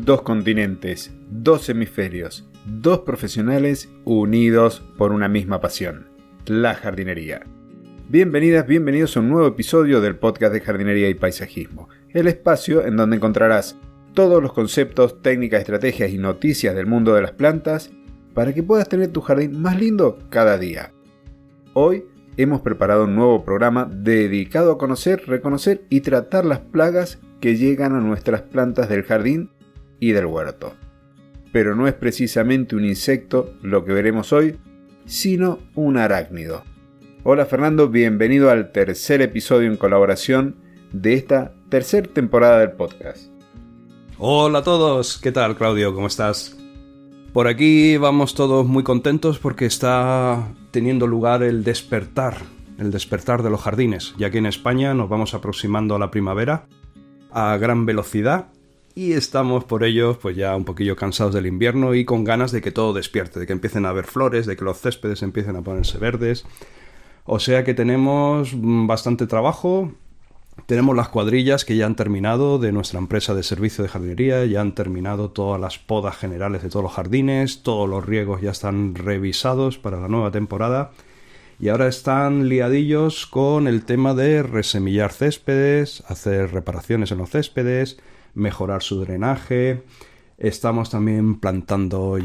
dos continentes, dos hemisferios, dos profesionales unidos por una misma pasión, la jardinería. Bienvenidas, bienvenidos a un nuevo episodio del podcast de jardinería y paisajismo, el espacio en donde encontrarás todos los conceptos, técnicas, estrategias y noticias del mundo de las plantas para que puedas tener tu jardín más lindo cada día. Hoy hemos preparado un nuevo programa dedicado a conocer, reconocer y tratar las plagas que llegan a nuestras plantas del jardín y del huerto. Pero no es precisamente un insecto lo que veremos hoy, sino un arácnido. Hola Fernando, bienvenido al tercer episodio en colaboración de esta tercera temporada del podcast. Hola a todos, ¿qué tal Claudio? ¿Cómo estás? Por aquí vamos todos muy contentos porque está teniendo lugar el despertar de los jardines, ya que en España nos vamos aproximando a la primavera a gran velocidad y estamos por ello pues ya un poquillo cansados del invierno y con ganas de que todo despierte, de que empiecen a haber flores, de que los céspedes empiecen a ponerse verdes. O sea que tenemos bastante trabajo. Tenemos las cuadrillas que ya han terminado de nuestra empresa de servicio de jardinería, ya han terminado todas las podas generales de todos los jardines, todos los riegos ya están revisados para la nueva temporada y ahora están liadillos con el tema de resemillar céspedes, hacer reparaciones en los céspedes, mejorar su drenaje. Estamos también empezando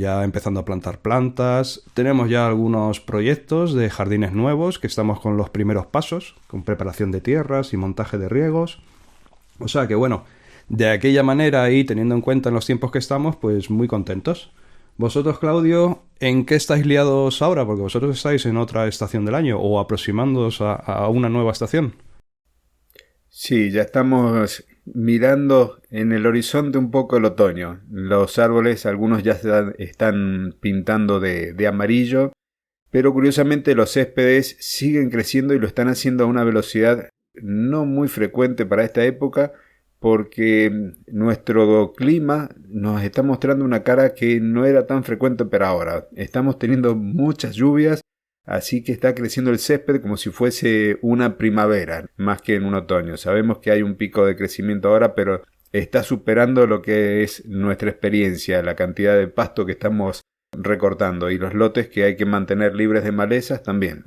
a plantar plantas. Tenemos ya algunos proyectos de jardines nuevos que estamos con los primeros pasos, con preparación de tierras y montaje de riegos. O sea que bueno, de aquella manera y teniendo en cuenta en los tiempos que estamos, pues muy contentos. Vosotros, Claudio, ¿en qué estáis liados ahora? Porque vosotros estáis en otra estación del año o aproximándoos a una nueva estación. Sí, ya estamos mirando en el horizonte un poco el otoño. Los árboles, algunos ya están pintando de amarillo, pero curiosamente los céspedes siguen creciendo y lo están haciendo a una velocidad no muy frecuente para esta época, porque nuestro clima nos está mostrando una cara que no era tan frecuente para ahora. Estamos teniendo muchas lluvias, así que está creciendo el césped como si fuese una primavera, más que en un otoño. Sabemos que hay un pico de crecimiento ahora, pero está superando lo que es nuestra experiencia, la cantidad de pasto que estamos recortando y los lotes que hay que mantener libres de malezas también,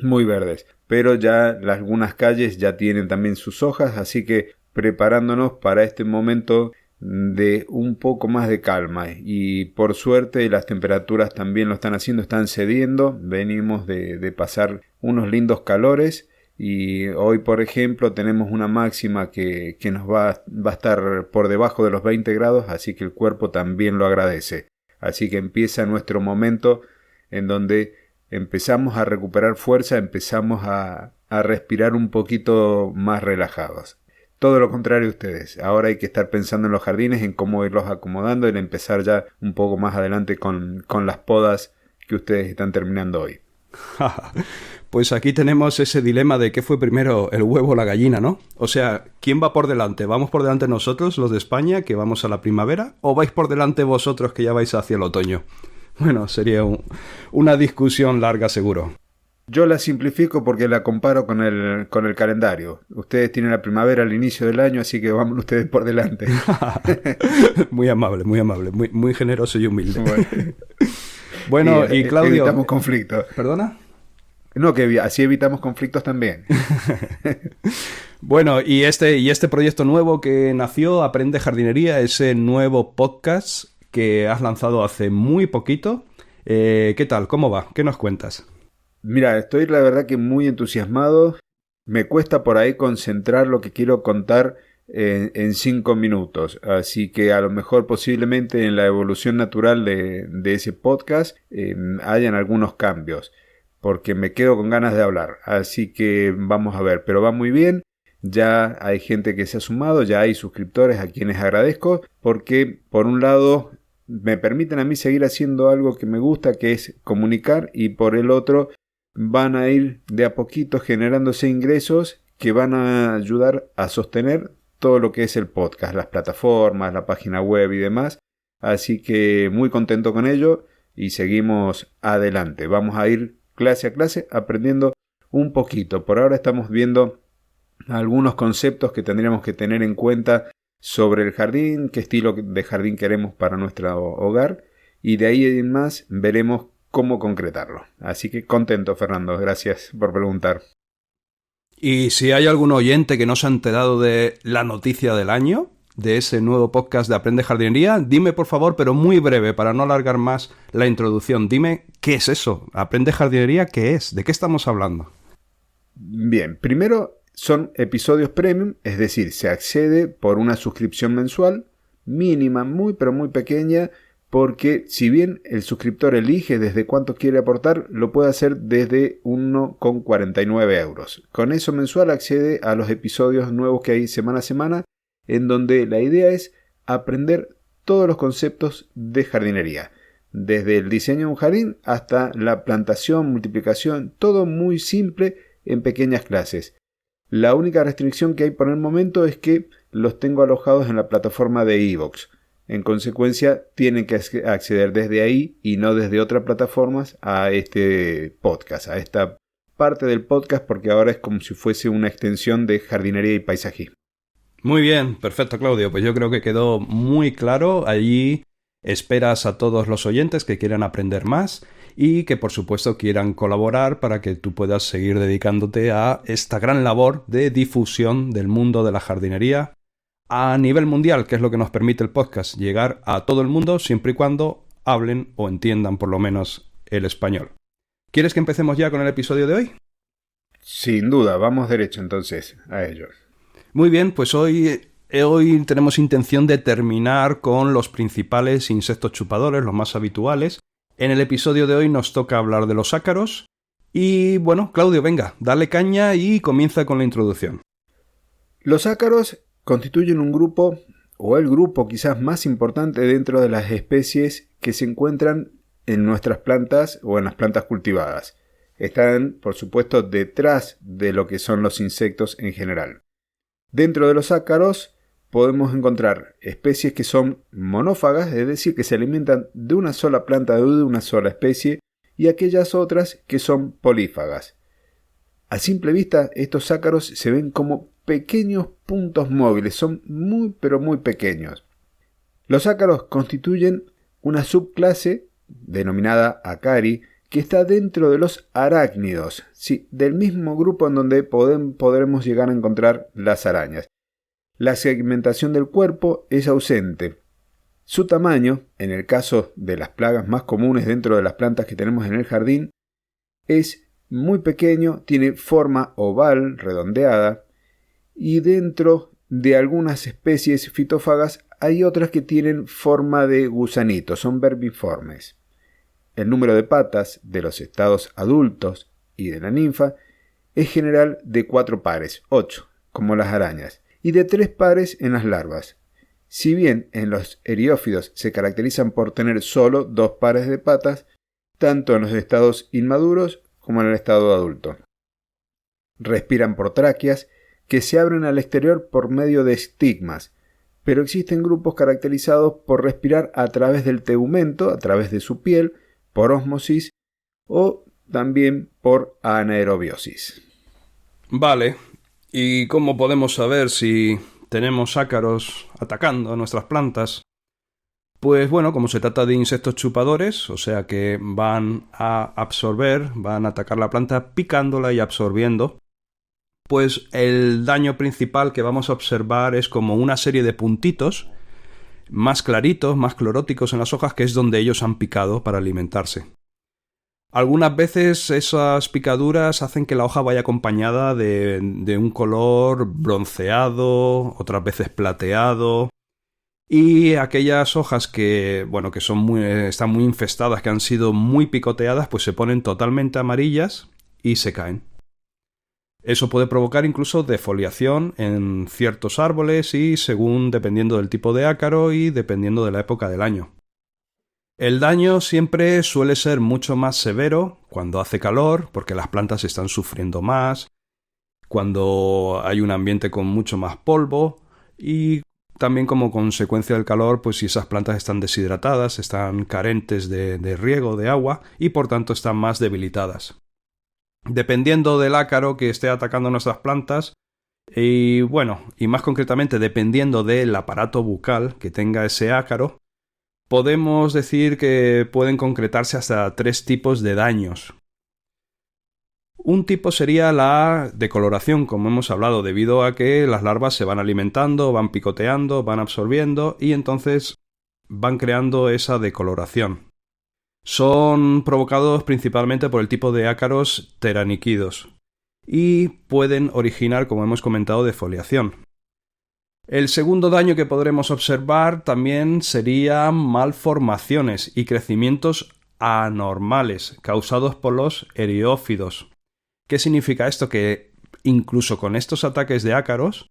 muy verdes. Pero ya algunas calles ya tienen también sus hojas, así que preparándonos para este momento de un poco más de calma y por suerte las temperaturas también lo están haciendo, están cediendo. Venimos de pasar unos lindos calores y hoy por ejemplo tenemos una máxima que nos va a estar por debajo de los 20 grados, así que el cuerpo también lo agradece. Así que empieza nuestro momento en donde empezamos a recuperar fuerza, empezamos a respirar un poquito más relajados. Todo lo contrario a ustedes. Ahora hay que estar pensando en los jardines, en cómo irlos acomodando, en empezar ya un poco más adelante con las podas que ustedes están terminando hoy. Pues aquí tenemos ese dilema de qué fue primero, el huevo o la gallina, ¿no? O sea, ¿quién va por delante? ¿Vamos por delante nosotros, los de España, que vamos a la primavera? ¿O vais por delante vosotros, que ya vais hacia el otoño? Bueno, sería una discusión larga seguro. Yo la simplifico porque la comparo con el calendario. Ustedes tienen la primavera al inicio del año, así que vamos ustedes por delante. Muy amable, muy generoso y humilde. Bueno, y Claudio... Evitamos conflictos. ¿Perdona? No, que así evitamos conflictos también. Bueno, y este proyecto nuevo que nació, Aprende Jardinería, ese nuevo podcast que has lanzado hace muy poquito. ¿Qué tal? ¿Cómo va? ¿Qué nos cuentas? Mira, estoy la verdad que muy entusiasmado. Me cuesta por ahí concentrar lo que quiero contar en 5 minutos. Así que a lo mejor posiblemente en la evolución natural de ese podcast hayan algunos cambios. Porque me quedo con ganas de hablar. Así que vamos a ver. Pero va muy bien. Ya hay gente que se ha sumado. Ya hay suscriptores a quienes agradezco. Porque por un lado me permiten a mí seguir haciendo algo que me gusta, que es comunicar. Y por el otro van a ir de a poquito generándose ingresos que van a ayudar a sostener todo lo que es el podcast, las plataformas, la página web y demás. Así que muy contento con ello y seguimos adelante. Vamos a ir clase a clase aprendiendo un poquito. Por ahora estamos viendo algunos conceptos que tendríamos que tener en cuenta sobre el jardín, qué estilo de jardín queremos para nuestro hogar, y de ahí en más veremos cómo concretarlo. Así que contento, Fernando, gracias por preguntar. Y si hay algún oyente que no se ha enterado de la noticia del año, de ese nuevo podcast de Aprende Jardinería, dime por favor, pero muy breve, para no alargar más la introducción, dime qué es eso. Aprende Jardinería, ¿qué es? ¿De qué estamos hablando? Bien, primero son episodios premium, es decir, se accede por una suscripción mensual mínima, muy pero muy pequeña, porque si bien el suscriptor elige desde cuánto quiere aportar, lo puede hacer desde 1,49 euros. Con eso mensual accede a los episodios nuevos que hay semana a semana, en donde la idea es aprender todos los conceptos de jardinería. Desde el diseño de un jardín hasta la plantación, multiplicación, todo muy simple en pequeñas clases. La única restricción que hay por el momento es que los tengo alojados en la plataforma de iVoox. En consecuencia, tienen que acceder desde ahí y no desde otras plataformas a este podcast, a esta parte del podcast, porque ahora es como si fuese una extensión de jardinería y paisajismo. Muy bien, perfecto, Claudio. Pues yo creo que quedó muy claro. Allí esperas a todos los oyentes que quieran aprender más y que por supuesto quieran colaborar para que tú puedas seguir dedicándote a esta gran labor de difusión del mundo de la jardinería a nivel mundial, que es lo que nos permite el podcast, llegar a todo el mundo siempre y cuando hablen o entiendan por lo menos el español. ¿Quieres que empecemos ya con el episodio de hoy? Sin duda, vamos derecho entonces a ello. Muy bien, pues hoy tenemos intención de terminar con los principales insectos chupadores, los más habituales. En el episodio de hoy nos toca hablar de los ácaros. Y bueno, Claudio, venga, dale caña y comienza con la introducción. Los ácaros constituyen un grupo, o el grupo quizás más importante dentro de las especies que se encuentran en nuestras plantas o en las plantas cultivadas. Están, por supuesto, detrás de lo que son los insectos en general. Dentro de los ácaros podemos encontrar especies que son monófagas, es decir, que se alimentan de una sola planta o de una sola especie, y aquellas otras que son polífagas. A simple vista, estos ácaros se ven como pequeños puntos móviles, son muy pero muy pequeños. Los ácaros constituyen una subclase denominada Acari, que está dentro de los arácnidos, sí, del mismo grupo en donde podremos llegar a encontrar las arañas. La segmentación del cuerpo es ausente. Su tamaño, en el caso de las plagas más comunes dentro de las plantas que tenemos en el jardín, es muy pequeño, tiene forma oval, redondeada, y dentro de algunas especies fitófagas hay otras que tienen forma de gusanito, son vermiformes. El número de patas de los estados adultos y de la ninfa es general de 4 pares, 8, como las arañas, y de 3 pares en las larvas. Si bien en los eriófidos se caracterizan por tener solo 2 pares de patas, tanto en los estados inmaduros como en el estado adulto. Respiran por tráqueas que se abren al exterior por medio de estigmas, pero existen grupos caracterizados por respirar a través del tegumento, a través de su piel, por ósmosis o también por anaerobiosis. Vale, ¿y cómo podemos saber si tenemos ácaros atacando a nuestras plantas? Pues bueno, como se trata de insectos chupadores, o sea que van a absorber, van a atacar la planta picándola y absorbiendo, pues el daño principal que vamos a observar es como una serie de puntitos más claritos, más cloróticos en las hojas, que es donde ellos han picado para alimentarse. Algunas veces esas picaduras hacen que la hoja vaya acompañada de un color bronceado, otras veces plateado, y aquellas hojas que, bueno, que están muy infestadas, que han sido muy picoteadas, pues se ponen totalmente amarillas y se caen. Eso puede provocar incluso defoliación en ciertos árboles y dependiendo del tipo de ácaro y dependiendo de la época del año. El daño siempre suele ser mucho más severo cuando hace calor, porque las plantas están sufriendo más, cuando hay un ambiente con mucho más polvo y también como consecuencia del calor, pues si esas plantas están deshidratadas, están carentes de riego, de agua y por tanto están más debilitadas. Dependiendo del ácaro que esté atacando nuestras plantas, Y bueno, y más concretamente, dependiendo del aparato bucal que tenga ese ácaro, podemos decir que pueden concretarse hasta 3 tipos de daños. Un tipo sería la decoloración, como hemos hablado, debido a que las larvas se van alimentando, van picoteando, van absorbiendo y entonces van creando esa decoloración. Son provocados principalmente por el tipo de ácaros teraniquidos y pueden originar, como hemos comentado, defoliación. El segundo daño que podremos observar también serían malformaciones y crecimientos anormales causados por los eriófidos. ¿Qué significa esto? Que incluso con estos ataques de ácaros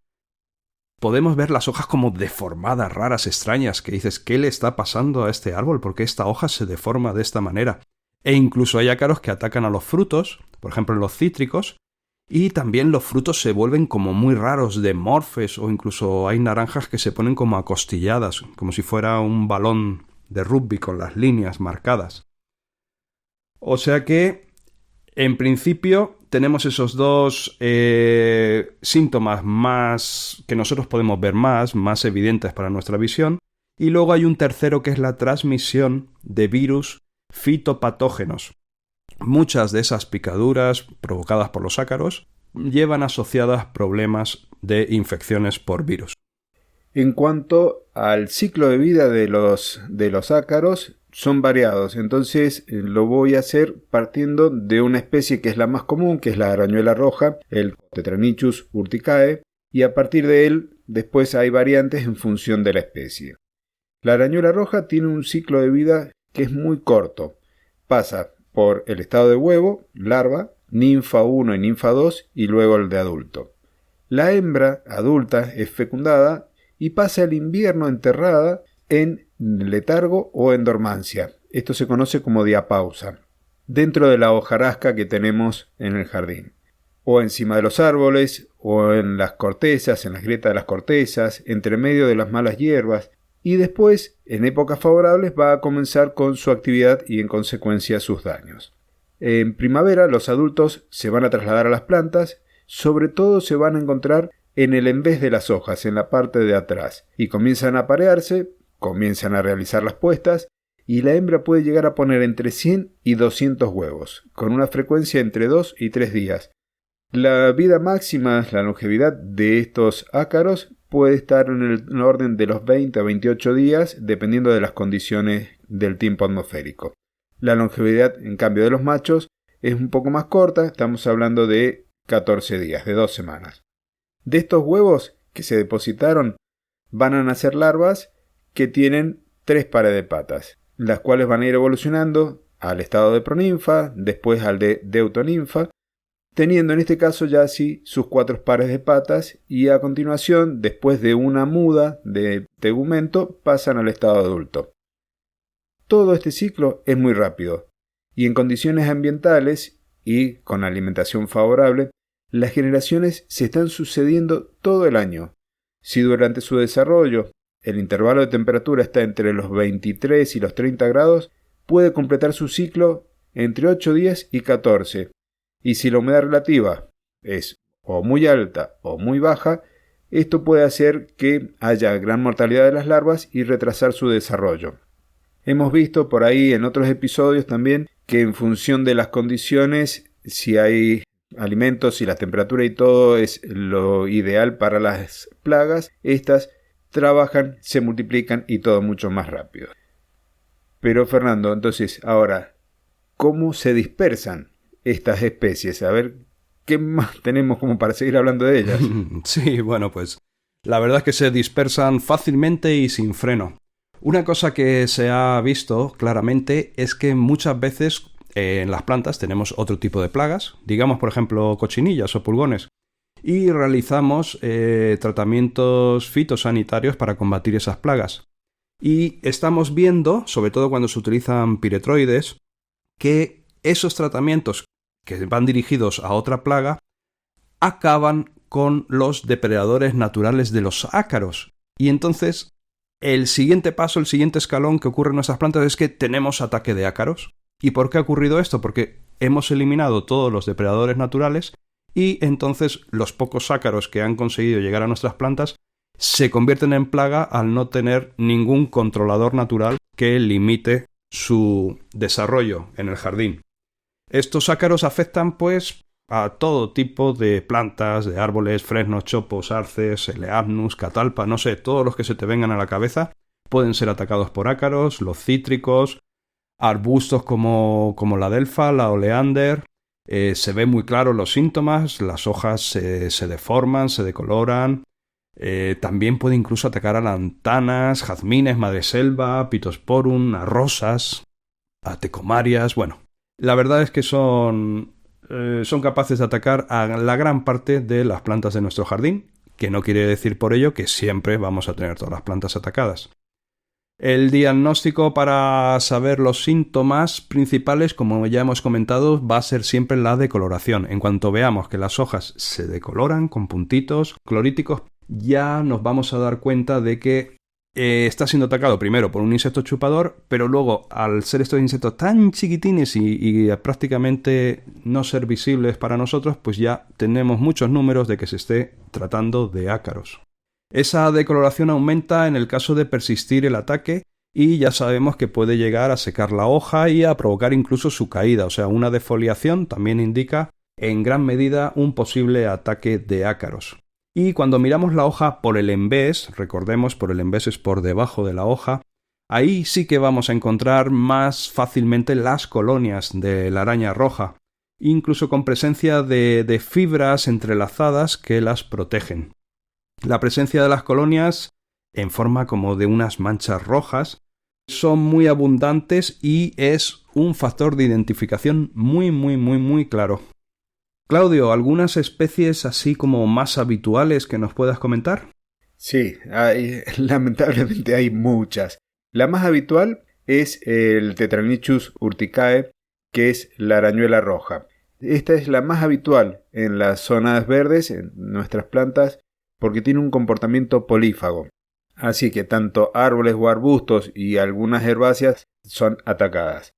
podemos ver las hojas como deformadas, raras, extrañas, que dices, ¿qué le está pasando a este árbol? ¿Por qué esta hoja se deforma de esta manera? E incluso hay ácaros que atacan a los frutos, por ejemplo en los cítricos, y también los frutos se vuelven como muy raros, demorfes, o incluso hay naranjas que se ponen como acostilladas, como si fuera un balón de rugby con las líneas marcadas. O sea que, en principio, tenemos esos dos síntomas más que nosotros podemos ver más evidentes para nuestra visión, y luego hay un tercero que es la transmisión de virus fitopatógenos. Muchas de esas picaduras provocadas por los ácaros llevan asociadas problemas de infecciones por virus. En cuanto al ciclo de vida de los ácaros, son variados. Entonces lo voy a hacer partiendo de una especie que es la más común, que es la arañuela roja, el Tetranychus urticae, y a partir de él después hay variantes en función de la especie. La arañuela roja tiene un ciclo de vida que es muy corto. Pasa por el estado de huevo, larva, ninfa 1 y ninfa 2 y luego el de adulto. La hembra adulta es fecundada y pasa el invierno enterrada en letargo o en dormancia. Esto se conoce como diapausa, dentro de la hojarasca que tenemos en el jardín, o encima de los árboles, o en las cortezas, en las grietas de las cortezas, entre medio de las malas hierbas, y después, en épocas favorables, va a comenzar con su actividad y en consecuencia sus daños. En primavera los adultos se van a trasladar a las plantas, sobre todo se van a encontrar en el envés de las hojas, en la parte de atrás, y comienzan a aparearse, comienzan a realizar las puestas, y la hembra puede llegar a poner entre 100 y 200 huevos, con una frecuencia entre 2 y 3 días. La vida máxima, la longevidad de estos ácaros puede estar en el orden de los 20 a 28 días, dependiendo de las condiciones del tiempo atmosférico. La longevidad, en cambio, de los machos es un poco más corta, estamos hablando de 14 días, de 2 semanas. De estos huevos que se depositaron, van a nacer larvas que tienen 3 pares de patas, las cuales van a ir evolucionando al estado de proninfa, después al de deutoninfa, teniendo en este caso ya así sus 4 pares de patas y a continuación, después de una muda de tegumento, pasan al estado adulto. Todo este ciclo es muy rápido y en condiciones ambientales y con alimentación favorable, las generaciones se están sucediendo todo el año. Si durante su desarrollo el intervalo de temperatura está entre los 23 y los 30 grados, puede completar su ciclo entre 8 días y 14. Y si la humedad relativa es o muy alta o muy baja, esto puede hacer que haya gran mortalidad de las larvas y retrasar su desarrollo. Hemos visto por ahí en otros episodios también que en función de las condiciones, si hay alimentos, si la temperatura y todo es lo ideal para las plagas, estas trabajan, se multiplican y todo mucho más rápido. Pero Fernando, entonces, ahora, ¿cómo se dispersan estas especies? A ver, ¿qué más tenemos como para seguir hablando de ellas? Sí, bueno, pues la verdad es que se dispersan fácilmente y sin freno. Una cosa que se ha visto claramente es que muchas veces en las plantas tenemos otro tipo de plagas, digamos por ejemplo cochinillas o pulgones, y realizamos tratamientos fitosanitarios para combatir esas plagas. Y estamos viendo, sobre todo cuando se utilizan piretroides, que esos tratamientos que van dirigidos a otra plaga acaban con los depredadores naturales de los ácaros. Y entonces el siguiente paso, el siguiente escalón que ocurre en nuestras plantas es que tenemos ataque de ácaros. ¿Y por qué ha ocurrido esto? Porque hemos eliminado todos los depredadores naturales y entonces los pocos ácaros que han conseguido llegar a nuestras plantas se convierten en plaga al no tener ningún controlador natural que limite su desarrollo en el jardín. Estos ácaros afectan pues a todo tipo de plantas, de árboles, fresnos, chopos, arces, eleagnus, catalpa, no sé, todos los que se te vengan a la cabeza pueden ser atacados por ácaros, los cítricos, arbustos como la delfa, la oleander. Se ven muy claros los síntomas, las hojas se deforman, se decoloran. También puede incluso atacar a lantanas, jazmines, madreselva, pittosporum, a rosas, a tecomarias. Bueno, la verdad es que son capaces de atacar a la gran parte de las plantas de nuestro jardín, que no quiere decir por ello que siempre vamos a tener todas las plantas atacadas. El diagnóstico para saber los síntomas principales, como ya hemos comentado, va a ser siempre la decoloración. En cuanto veamos que las hojas se decoloran con puntitos cloríticos, ya nos vamos a dar cuenta de que está siendo atacado primero por un insecto chupador, pero luego, al ser estos insectos tan chiquitines y prácticamente no ser visibles para nosotros, pues ya tenemos muchos números de que se esté tratando de ácaros. Esa decoloración aumenta en el caso de persistir el ataque y ya sabemos que puede llegar a secar la hoja y a provocar incluso su caída, o sea, una defoliación también indica en gran medida un posible ataque de ácaros. Y cuando miramos la hoja por el envés, recordemos, por el envés es por debajo de la hoja, ahí sí que vamos a encontrar más fácilmente las colonias de la araña roja, incluso con presencia de fibras entrelazadas que las protegen. La presencia de las colonias, en forma como de unas manchas rojas, son muy abundantes y es un factor de identificación muy claro. Claudio, ¿algunas especies así como más habituales que nos puedas comentar? Sí, lamentablemente hay muchas. La más habitual es el Tetranychus urticae, que es la arañuela roja. Esta es la más habitual en las zonas verdes, en nuestras plantas, porque tiene un comportamiento polífago. Así que tanto árboles o arbustos y algunas herbáceas son atacadas.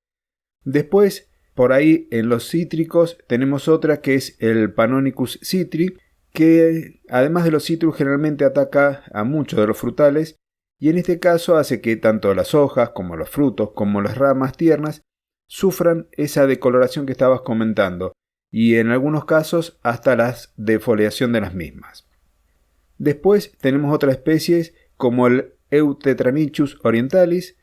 Después, por ahí en los cítricos tenemos otra que es el Panonicus citri, que además de los cítricos generalmente ataca a muchos de los frutales y en este caso hace que tanto las hojas como los frutos como las ramas tiernas sufran esa decoloración que estabas comentando y en algunos casos hasta la defoliación de las mismas. Después tenemos otras especies como el Eutetranychus orientalis,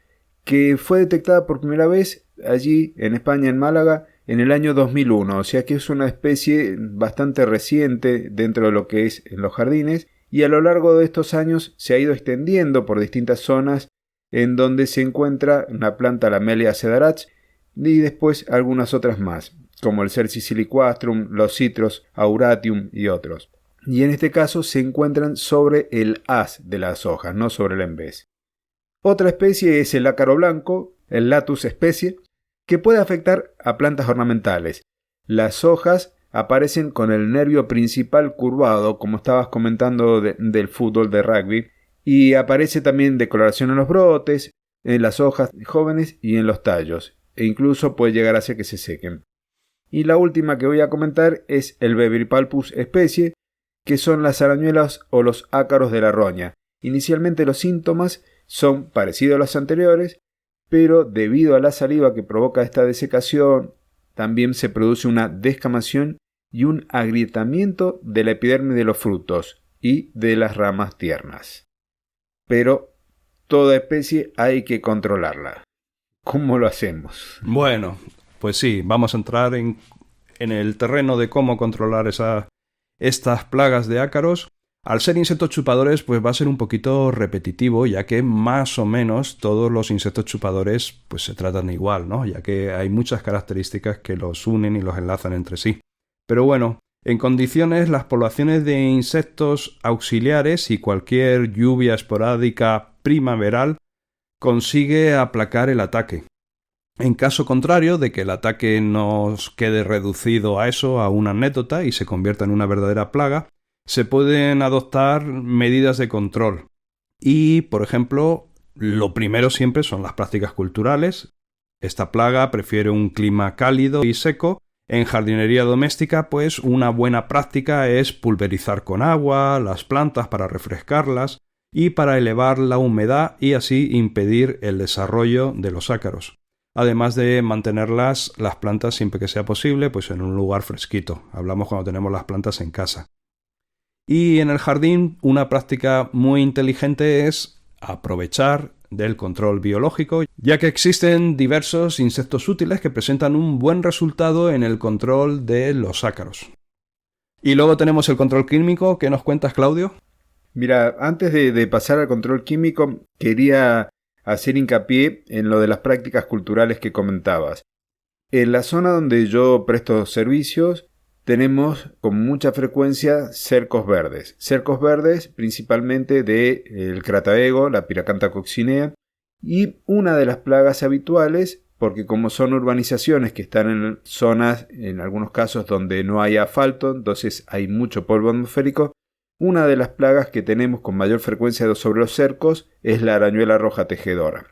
que fue detectada por primera vez allí en España, en Málaga, en el año 2001, o sea que es una especie bastante reciente dentro de lo que es en los jardines, y a lo largo de estos años se ha ido extendiendo por distintas zonas en donde se encuentra una planta, la Melia cedarach, y después algunas otras más, como el Cercis siliquastrum, los Citros auratium y otros. Y en este caso se encuentran sobre el haz de las hojas, no sobre el envés. Otra especie es el ácaro blanco, el Latus especie, que puede afectar a plantas ornamentales. Las hojas aparecen con el nervio principal curvado, como estabas comentando del fútbol de rugby, y aparece también decoloración en los brotes, en las hojas jóvenes y en los tallos, e incluso puede llegar a hacer que se sequen. Y la última que voy a comentar es el Beviripalpus especie, que son las arañuelas o los ácaros de la roña. Inicialmente los síntomas son parecidos a los anteriores, pero debido a la saliva que provoca esta desecación, también se produce una descamación y un agrietamiento de la epidermis de los frutos y de las ramas tiernas. Pero toda especie hay que controlarla. ¿Cómo lo hacemos? Bueno, pues sí, vamos a entrar en el terreno de cómo controlar estas plagas de ácaros. Al ser insectos chupadores, pues va a ser un poquito repetitivo, ya que más o menos todos los insectos chupadores pues se tratan igual, ¿no? Ya que hay muchas características que los unen y los enlazan entre sí. Pero bueno, en condiciones las poblaciones de insectos auxiliares y cualquier lluvia esporádica primaveral consigue aplacar el ataque. En caso contrario de que el ataque nos quede reducido a eso, a una anécdota, y se convierta en una verdadera plaga, se pueden adoptar medidas de control. Y, por ejemplo, lo primero siempre son las prácticas culturales. Esta plaga prefiere un clima cálido y seco, En jardinería doméstica, pues una buena práctica es pulverizar con agua las plantas para refrescarlas y para elevar la humedad y así impedir el desarrollo de los ácaros. Además de mantenerlas, las plantas, siempre que sea posible, pues en un lugar fresquito. Hablamos cuando tenemos las plantas en casa. Y en el jardín, una práctica muy inteligente es aprovechar del control biológico, ya que existen diversos insectos útiles que presentan un buen resultado en el control de los ácaros. Y luego tenemos el control químico. ¿Qué nos cuentas, Claudio? Mira, antes de pasar al control químico, quería hacer hincapié en lo de las prácticas culturales que comentabas. En la zona donde yo presto servicios, tenemos con mucha frecuencia cercos verdes principalmente del crataego, la Pyracantha coccinea, y una de las plagas habituales, porque como son urbanizaciones que están en zonas, en algunos casos donde no hay asfalto, entonces hay mucho polvo atmosférico, una de las plagas que tenemos con mayor frecuencia sobre los cercos es la arañuela roja tejedora.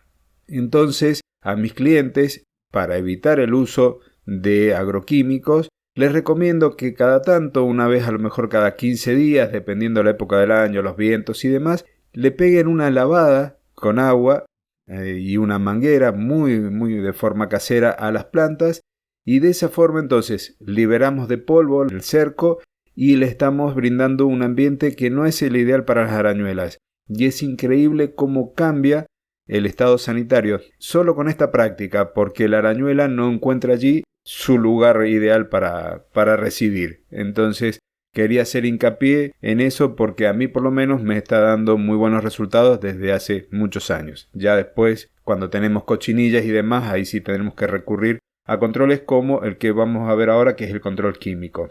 Entonces, a mis clientes, para evitar el uso de agroquímicos, les recomiendo que cada tanto, una vez a lo mejor cada 15 días, dependiendo de la época del año, los vientos y demás, le peguen una lavada con agua y una manguera muy de forma casera a las plantas, y de esa forma entonces liberamos de polvo el cerco y le estamos brindando un ambiente que no es el ideal para las arañuelas. Y es increíble cómo cambia el estado sanitario solo con esta práctica, porque la arañuela no encuentra allí su lugar ideal para residir. Entonces quería hacer hincapié en eso porque a mí por lo menos me está dando muy buenos resultados desde hace muchos años. Ya después, cuando tenemos cochinillas y demás, ahí sí tenemos que recurrir a controles como el que vamos a ver ahora, que es el control químico,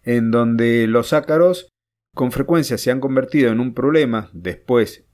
en donde los ácaros con frecuencia se han convertido en un problema después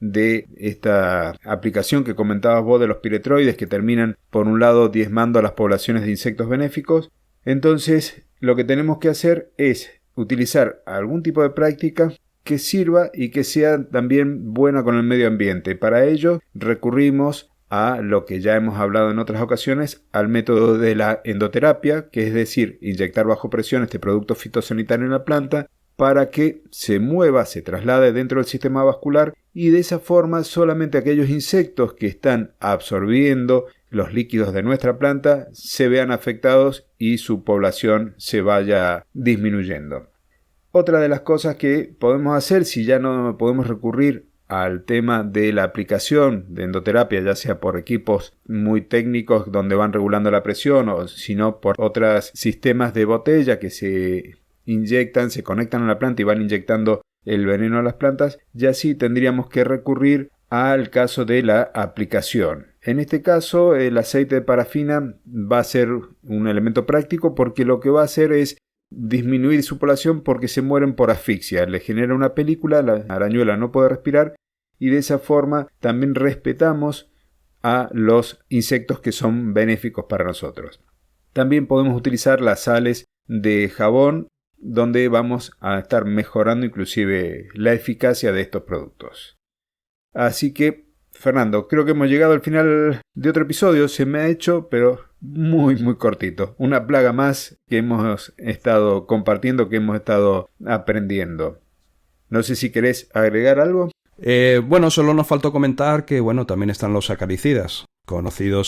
de esta aplicación que comentabas vos de los piretroides, que terminan por un lado diezmando a las poblaciones de insectos benéficos. Entonces lo que tenemos que hacer es utilizar algún tipo de práctica que sirva y que sea también buena con el medio ambiente. Para ello recurrimos a lo que ya hemos hablado en otras ocasiones, al método de la endoterapia, que es decir, inyectar bajo presión este producto fitosanitario en la planta para que se mueva, se traslade dentro del sistema vascular, y de esa forma solamente aquellos insectos que están absorbiendo los líquidos de nuestra planta se vean afectados y su población se vaya disminuyendo. Otra de las cosas que podemos hacer, si ya no podemos recurrir al tema de la aplicación de endoterapia, ya sea por equipos muy técnicos donde van regulando la presión, o sino por otros sistemas de botella que se inyectan, se conectan a la planta y van inyectando el veneno a las plantas, ya sí tendríamos que recurrir al caso de la aplicación. En este caso, el aceite de parafina va a ser un elemento práctico porque lo que va a hacer es disminuir su población porque se mueren por asfixia. Le genera una película, la arañuela no puede respirar y de esa forma también respetamos a los insectos que son benéficos para nosotros. También podemos utilizar las sales de jabón, donde vamos a estar mejorando inclusive la eficacia de estos productos. Así que, Fernando, creo que hemos llegado al final de otro episodio. Se me ha hecho, pero muy cortito. Una plaga más que hemos estado compartiendo, que hemos estado aprendiendo. No sé si querés agregar algo. Bueno, solo nos faltó comentar que, también están los acaricidas,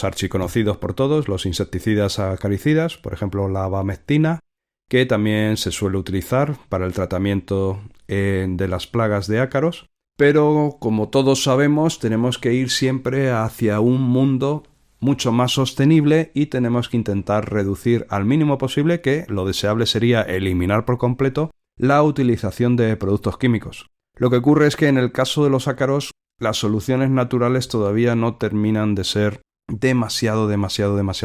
archiconocidos por todos, los insecticidas acaricidas, por ejemplo la abamectina, que también se suele utilizar para el tratamiento de las plagas de ácaros. Pero, como todos sabemos, tenemos que ir siempre hacia un mundo mucho más sostenible y tenemos que intentar reducir al mínimo posible, que lo deseable sería eliminar por completo, la utilización de productos químicos. Lo que ocurre es que en el caso de los ácaros, las soluciones naturales todavía no terminan de ser demasiado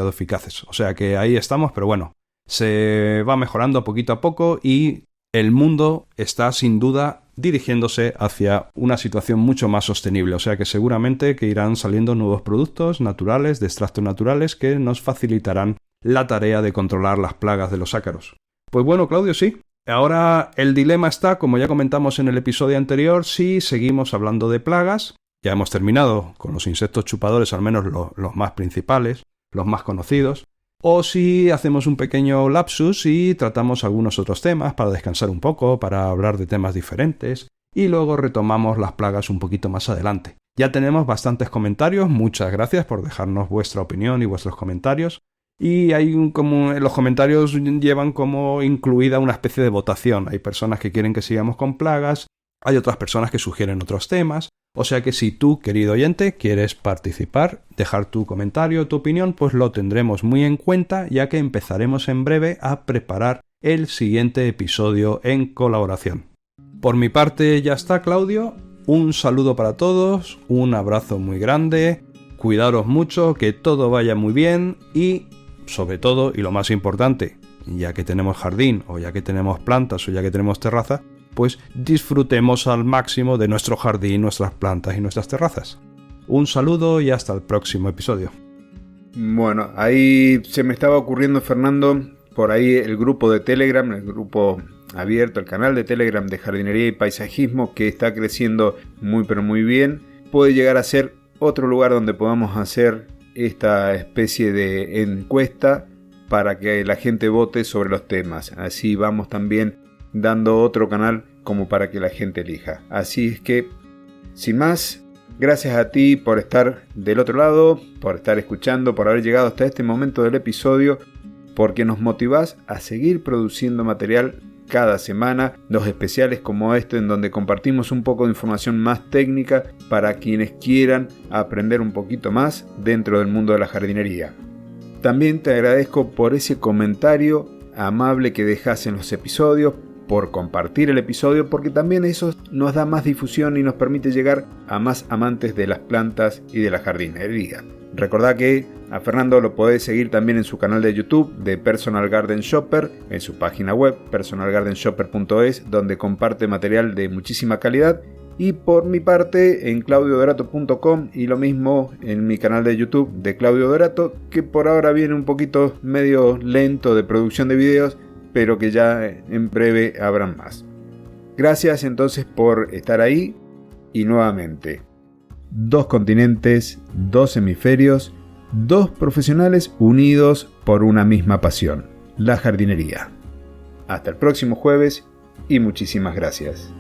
eficaces. O sea que ahí estamos, pero se va mejorando poquito a poco y el mundo está sin duda dirigiéndose hacia una situación mucho más sostenible. O sea que seguramente que irán saliendo nuevos productos naturales, de extractos naturales, que nos facilitarán la tarea de controlar las plagas de los ácaros. Pues bueno, Claudio, sí. Ahora el dilema está, como ya comentamos en el episodio anterior, si seguimos hablando de plagas. Ya hemos terminado con los insectos chupadores, al menos los más principales, los más conocidos. o si hacemos un pequeño lapsus y tratamos algunos otros temas para descansar un poco, para hablar de temas diferentes, y luego retomamos las plagas un poquito más adelante. Ya tenemos bastantes comentarios, muchas gracias por dejarnos vuestra opinión y vuestros comentarios. Y los comentarios llevan como incluida una especie de votación. Hay personas que quieren que sigamos con plagas, hay otras personas que sugieren otros temas. O sea que si tú, querido oyente, quieres participar, dejar tu comentario, tu opinión, pues lo tendremos muy en cuenta, ya que empezaremos en breve a preparar el siguiente episodio en colaboración. Por mi parte ya está, Claudio. Un saludo para todos, un abrazo muy grande, cuidaros mucho, que todo vaya muy bien y, sobre todo, y lo más importante, ya que tenemos jardín, o ya que tenemos plantas, o ya que tenemos terraza, pues disfrutemos al máximo de nuestro jardín, nuestras plantas y nuestras terrazas. Un saludo y hasta el próximo episodio. Bueno, ahí se me estaba ocurriendo, Fernando, por ahí el grupo de Telegram, el grupo abierto, el canal de Telegram de jardinería y paisajismo, que está creciendo muy pero muy bien, puede llegar a ser otro lugar donde podamos hacer esta especie de encuesta para que la gente vote sobre los temas. Así vamos también dando otro canal como para que la gente elija. Así es que, sin más, gracias a ti por estar del otro lado, por estar escuchando, por haber llegado hasta este momento del episodio, porque nos motivás a seguir produciendo material cada semana, los especiales como este en donde compartimos un poco de información más técnica para quienes quieran aprender un poquito más dentro del mundo de la jardinería. También te agradezco por ese comentario amable que dejas en los episodios, por compartir el episodio, porque también eso nos da más difusión y nos permite llegar a más amantes de las plantas y de la jardinería. Recordá que a Fernando lo podés seguir también en su canal de YouTube de Personal Garden Shopper, en su página web personalgardenshopper.es, donde comparte material de muchísima calidad, y por mi parte en claudiodorato.com, y lo mismo en mi canal de YouTube de Claudio Dorato, que por ahora viene un poquito medio lento de producción de videos, pero que ya en breve habrán más. Gracias entonces por estar ahí, y nuevamente, 2 continentes, 2 hemisferios, 2 profesionales unidos por una misma pasión, la jardinería. Hasta el próximo jueves y muchísimas gracias.